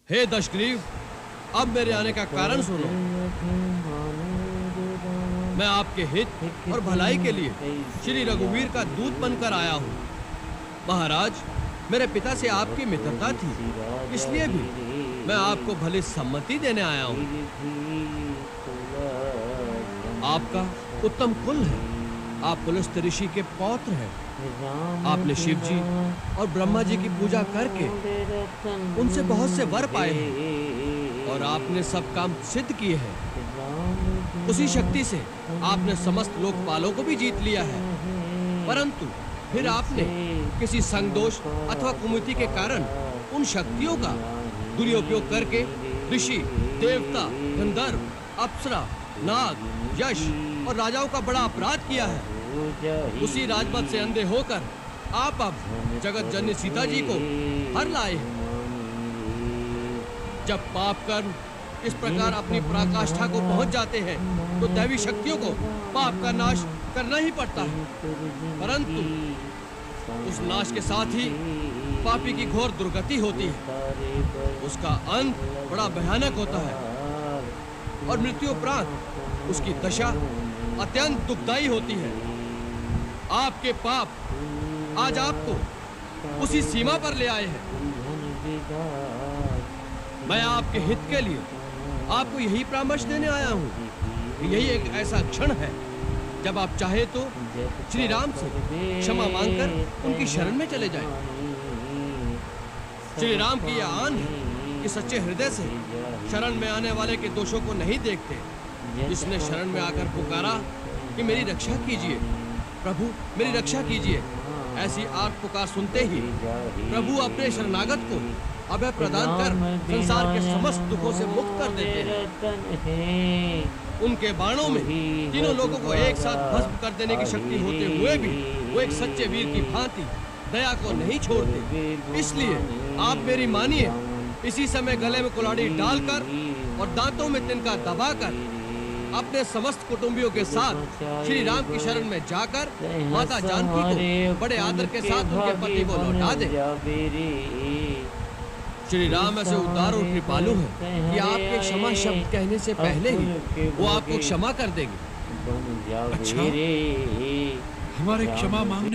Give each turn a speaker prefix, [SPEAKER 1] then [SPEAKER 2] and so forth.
[SPEAKER 1] हे दशग्रीव, अब मेरे आने का कारण सुनो। मैं आपके हित और भलाई के लिए श्री रघुवीर का दूत बनकर आया हूँ। महाराज, मेरे पिता से आपकी मित्रता थी, इसलिए भी मैं आपको भली सम्मति देने आया हूँ। आपका उत्तम कुल है, आप पुलस्त्य ऋषि के पौत्र हैं। आपने शिव जी और ब्रह्मा जी की पूजा करके उनसे बहुत से वर पाए हैं और आपने सब काम सिद्ध किए हैं। उसी शक्ति से आपने समस्त लोकपालों को भी जीत लिया है, परंतु फिर आपने किसी संगदोष अथवा कुमति के कारण उन शक्तियों का दुरुपयोग करके ऋषि, देवता, गंधर्व, अप्सरा, नाग, यश और राजाओं का बड़ा अपराध किया है। उसी राजपथ से अंधे होकर आप अब जगत जननी सीता जी को हर लाए हैं। जब पाप कर्म इस प्रकार अपनी पराकाष्ठा को पहुंच जाते हैं तो दैवी शक्तियों को पाप का नाश करना ही पड़ता है, परंतु उस नाश के साथ ही पापी की घोर दुर्गति होती है। उसका अंत बड़ा भयानक होता है और मृत्यु उपरांत उसकी दशा अत्यंत दुखदायी होती है। आपके पाप आज आपको उसी सीमा पर ले आए हैं। मैं आपके हित के लिए आपको यही परामर्श देने आया हूँ कि यही एक ऐसा क्षण है जब आप चाहे तो श्री राम से क्षमा मांगकर उनकी शरण में चले जाएं। श्री राम की यह आन है कि सच्चे हृदय से शरण में आने वाले के दोषों को नहीं देखते। जिसने शरण में आकर पुकारा कि मेरी रक्षा कीजिए प्रभु, मेरी रक्षा कीजिए, ऐसी आर्त पुकार सुनते ही प्रभु अपने शरणागत को अभय प्रदान कर संसार के समस्त दुखों से मुक्त कर देते हैं। उनके बाणों में तीनों लोगों को एक साथ भस्म कर देने की शक्ति होते हुए भी वो एक सच्चे वीर की भांति दया को नहीं छोड़ते। इसलिए आप मेरी मानिए, इसी समय गले में कुल्हाड़ी डालकर और दांतों में तिनका दबाकर अपने समस्त कुटुंबियों के साथ श्री राम की शरण में जाकर माता जानकी को बड़े आदर के साथ उनके पति को लौटा दे। श्री राम ऐसे उदार और कृपालु हैं कि आपके क्षमा शब्द कहने से पहले ही वो आपको क्षमा कर देंगे।
[SPEAKER 2] अच्छा, हमारे क्षमा मांगने